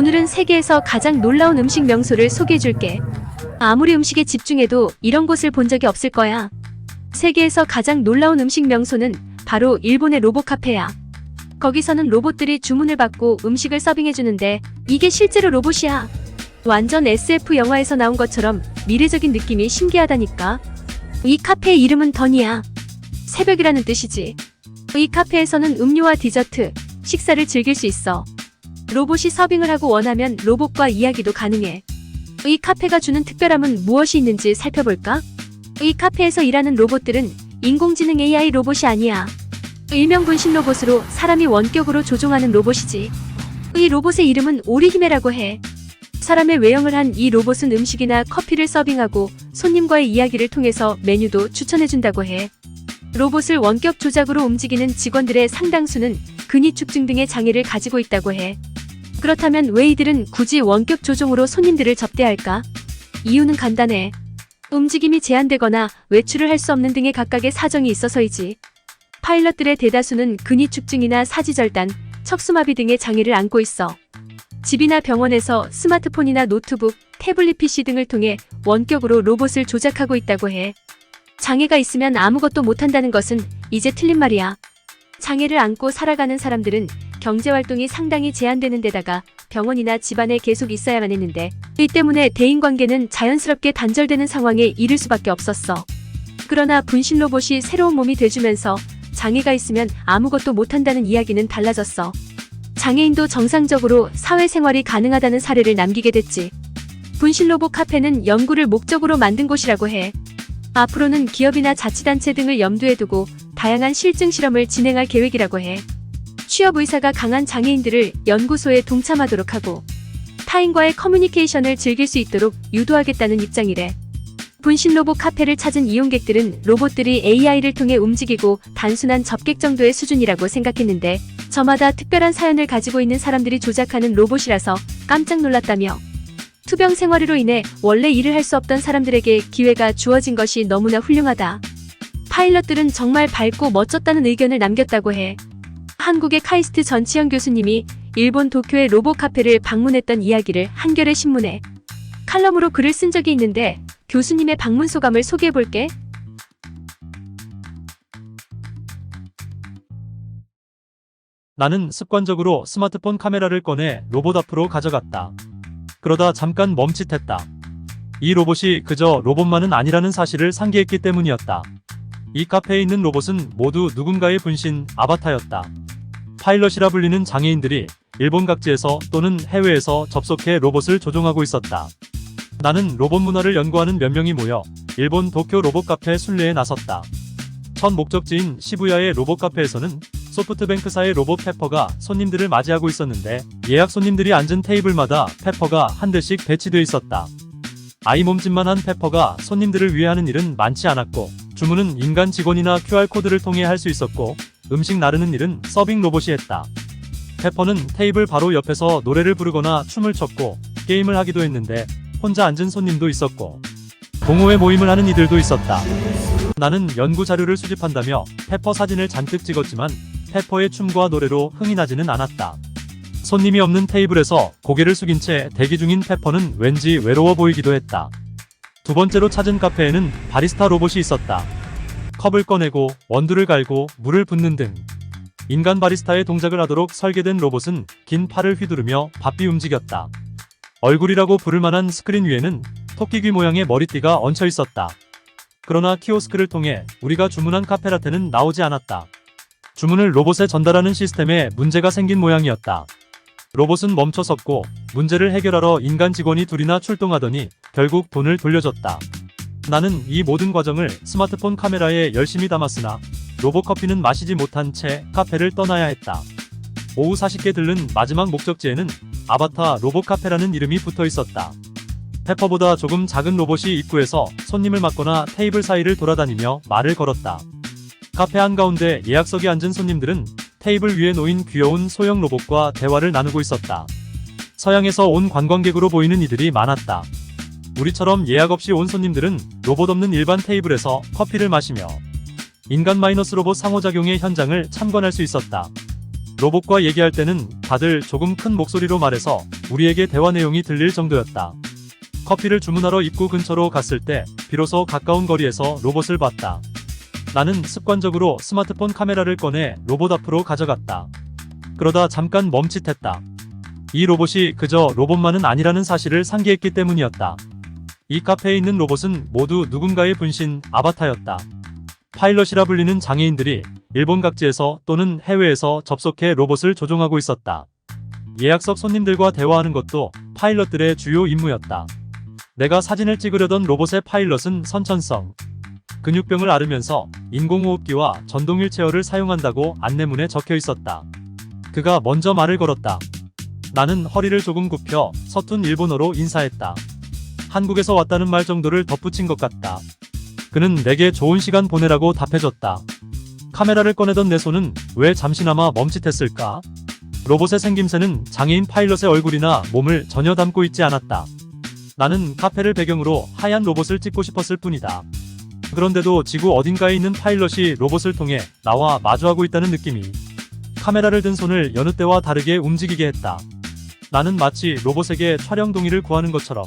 오늘은 세계에서 가장 놀라운 음식 명소를 소개해줄게. 아무리 음식에 집중해도 이런 곳을 본 적이 없을 거야. 세계에서 가장 놀라운 음식 명소는 바로 일본의 로봇 카페야. 거기서는 로봇들이 주문을 받고 음식을 서빙해주는데 이게 실제로 로봇이야. 완전 SF 영화에서 나온 것처럼 미래적인 느낌이 신기하다니까. 이 카페의 이름은 더니야. 새벽이라는 뜻이지. 이 카페에서는 음료와 디저트, 식사를 즐길 수 있어. 로봇이 서빙을 하고 원하면 로봇과 이야기도 가능해. 이 카페가 주는 특별함은 무엇이 있는지 살펴볼까? 이 카페에서 일하는 로봇들은 인공지능 AI 로봇이 아니야. 일명 분신 로봇으로 사람이 원격으로 조종하는 로봇이지. 이 로봇의 이름은 오리히메라고 해. 사람의 외형을 한 이 로봇은 음식이나 커피를 서빙하고 손님과의 이야기를 통해서 메뉴도 추천해준다고 해. 로봇을 원격 조작으로 움직이는 직원들의 상당수는 근위축증 등의 장애를 가지고 있다고 해. 그렇다면 왜 이들은 굳이 원격 조종으로 손님들을 접대할까? 이유는 간단해. 움직임이 제한되거나 외출을 할 수 없는 등의 각각의 사정이 있어서이지. 파일럿들의 대다수는 근위축증이나 사지절단, 척수마비 등의 장애를 안고 있어. 집이나 병원에서 스마트폰이나 노트북, 태블릿 PC 등을 통해 원격으로 로봇을 조작하고 있다고 해. 장애가 있으면 아무것도 못한다는 것은 이제 틀린 말이야. 장애를 안고 살아가는 사람들은 경제활동이 상당히 제한되는 데다가 병원이나 집안에 계속 있어야만 했는데 이 때문에 대인관계는 자연스럽게 단절되는 상황에 이를 수밖에 없었어. 그러나 분신 로봇이 새로운 몸이 돼주면서 장애가 있으면 아무것도 못한다는 이야기는 달라졌어. 장애인도 정상적으로 사회생활이 가능하다는 사례를 남기게 됐지. 분신 로봇 카페는 연구를 목적으로 만든 곳이라고 해. 앞으로는 기업이나 자치단체 등을 염두에 두고 다양한 실증 실험을 진행할 계획이라고 해. 취업 의사가 강한 장애인들을 연구소에 동참하도록 하고 타인과의 커뮤니케이션을 즐길 수 있도록 유도하겠다는 입장이래. 분신 로봇 카페를 찾은 이용객들은 로봇들이 AI를 통해 움직이고 단순한 접객 정도의 수준이라고 생각했는데 저마다 특별한 사연을 가지고 있는 사람들이 조작하는 로봇이라서 깜짝 놀랐다며 투병 생활으로 인해 원래 일을 할 수 없던 사람들에게 기회가 주어진 것이 너무나 훌륭하다. 파일럿들은 정말 밝고 멋졌다는 의견을 남겼다고 해. 한국의 카이스트 전치현 교수님이 일본 도쿄의 로봇 카페를 방문했던 이야기를 한겨레 신문에 칼럼으로 글을 쓴 적이 있는데 교수님의 방문 소감을 소개해볼게. 나는 습관적으로 스마트폰 카메라를 꺼내 로봇 앞으로 가져갔다. 그러다 잠깐 멈칫했다. 이 로봇이 그저 로봇만은 아니라는 사실을 상기했기 때문이었다. 이 카페에 있는 로봇은 모두 누군가의 분신, 아바타였다. 파일럿이라 불리는 장애인들이 일본 각지에서 또는 해외에서 접속해 로봇을 조종하고 있었다. 나는 로봇 문화를 연구하는 몇 명이 모여 일본 도쿄 로봇 카페 순례에 나섰다. 첫 목적지인 시부야의 로봇 카페에서는 소프트뱅크사의 로봇 페퍼가 손님들을 맞이하고 있었는데 예약 손님들이 앉은 테이블마다 페퍼가 한 대씩 배치되어 있었다. 아이 몸짓만 한 페퍼가 손님들을 위해 하는 일은 많지 않았고 주문은 인간 직원이나 QR코드를 통해 할 수 있었고 음식 나르는 일은 서빙 로봇이 했다. 페퍼는 테이블 바로 옆에서 노래를 부르거나 춤을 췄고 게임을 하기도 했는데 혼자 앉은 손님도 있었고 동호회 모임을 하는 이들도 있었다. 나는 연구 자료를 수집한다며 페퍼 사진을 잔뜩 찍었지만 페퍼의 춤과 노래로 흥이 나지는 않았다. 손님이 없는 테이블에서 고개를 숙인 채 대기 중인 페퍼는 왠지 외로워 보이기도 했다. 두 번째로 찾은 카페에는 바리스타 로봇이 있었다. 컵을 꺼내고 원두를 갈고 물을 붓는 등 인간 바리스타의 동작을 하도록 설계된 로봇은 긴 팔을 휘두르며 바삐 움직였다. 얼굴이라고 부를 만한 스크린 위에는 토끼귀 모양의 머리띠가 얹혀 있었다. 그러나 키오스크를 통해 우리가 주문한 카페라테는 나오지 않았다. 주문을 로봇에 전달하는 시스템에 문제가 생긴 모양이었다. 로봇은 멈춰섰고 문제를 해결하러 인간 직원이 둘이나 출동하더니 결국 돈을 돌려줬다. 나는 이 모든 과정을 스마트폰 카메라에 열심히 담았으나 로봇 커피는 마시지 못한 채 카페를 떠나야 했다. 오후 40개 들른 마지막 목적지에는 아바타 로봇 카페라는 이름이 붙어 있었다. 페퍼보다 조금 작은 로봇이 입구에서 손님을 맞거나 테이블 사이를 돌아다니며 말을 걸었다. 카페 한가운데 예약석에 앉은 손님들은 테이블 위에 놓인 귀여운 소형 로봇과 대화를 나누고 있었다. 서양에서 온 관광객으로 보이는 이들이 많았다. 우리처럼 예약 없이 온 손님들은 로봇 없는 일반 테이블에서 커피를 마시며 인간 마이너스 로봇 상호작용의 현장을 참관할 수 있었다. 로봇과 얘기할 때는 다들 조금 큰 목소리로 말해서 우리에게 대화 내용이 들릴 정도였다. 커피를 주문하러 입구 근처로 갔을 때 비로소 가까운 거리에서 로봇을 봤다. 나는 습관적으로 스마트폰 카메라를 꺼내 로봇 앞으로 가져갔다. 그러다 잠깐 멈칫했다. 이 로봇이 그저 로봇만은 아니라는 사실을 상기했기 때문이었다. 이 카페에 있는 로봇은 모두 누군가의 분신, 아바타였다. 파일럿이라 불리는 장애인들이 일본 각지에서 또는 해외에서 접속해 로봇을 조종하고 있었다. 예약석 손님들과 대화하는 것도 파일럿들의 주요 임무였다. 내가 사진을 찍으려던 로봇의 파일럿은 선천성 근육병을 앓으면서 인공호흡기와 전동 휠체어를 사용한다고 안내문에 적혀 있었다. 그가 먼저 말을 걸었다. 나는 허리를 조금 굽혀 서툰 일본어로 인사했다. 한국에서 왔다는 말 정도를 덧붙인 것 같다. 그는 내게 좋은 시간 보내라고 답해줬다. 카메라를 꺼내던 내 손은 왜 잠시나마 멈칫했을까? 로봇의 생김새는 장애인 파일럿의 얼굴이나 몸을 전혀 담고 있지 않았다. 나는 카페를 배경으로 하얀 로봇을 찍고 싶었을 뿐이다. 그런데도 지구 어딘가에 있는 파일럿이 로봇을 통해 나와 마주하고 있다는 느낌이 카메라를 든 손을 여느 때와 다르게 움직이게 했다. 나는 마치 로봇에게 촬영 동의를 구하는 것처럼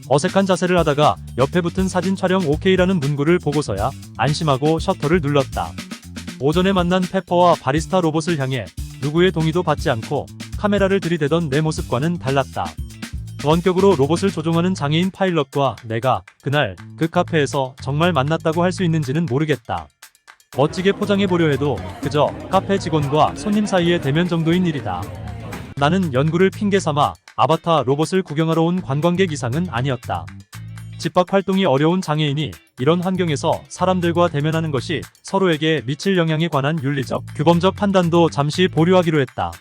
어색한 자세를 하다가 옆에 붙은 사진 촬영 OK라는 문구를 보고서야 안심하고 셔터를 눌렀다. 오전에 만난 페퍼와 바리스타 로봇을 향해 누구의 동의도 받지 않고 카메라를 들이대던 내 모습과는 달랐다. 원격으로 로봇을 조종하는 장애인 파일럿과 내가 그날 그 카페에서 정말 만났다고 할 수 있는지는 모르겠다. 멋지게 포장해보려 해도 그저 카페 직원과 손님 사이의 대면 정도인 일이다. 나는 연구를 핑계 삼아 아바타 로봇을 구경하러 온 관광객 이상은 아니었다. 집 밖 활동이 어려운 장애인이 이런 환경에서 사람들과 대면하는 것이 서로에게 미칠 영향에 관한 윤리적, 규범적 판단도 잠시 보류하기로 했다.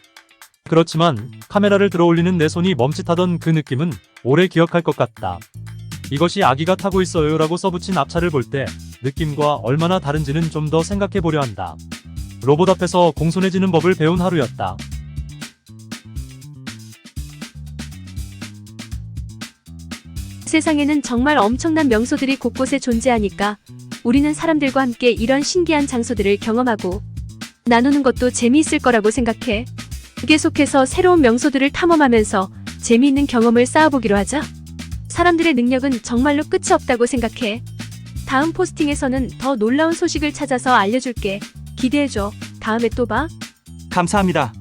그렇지만 카메라를 들어올리는 내 손이 멈칫하던 그 느낌은 오래 기억할 것 같다. 이것이 아기가 타고 있어요 라고 써붙인 앞차를 볼 때 느낌과 얼마나 다른지는 좀 더 생각해 보려 한다. 로봇 앞에서 공손해지는 법을 배운 하루였다. 세상에는 정말 엄청난 명소들이 곳곳에 존재하니까 우리는 사람들과 함께 이런 신기한 장소들을 경험하고 나누는 것도 재미있을 거라고 생각해. 계속해서 새로운 명소들을 탐험하면서 재미있는 경험을 쌓아보기로 하자. 사람들의 능력은 정말로 끝이 없다고 생각해. 다음 포스팅에서는 더 놀라운 소식을 찾아서 알려줄게. 기대해줘. 다음에 또 봐. 감사합니다.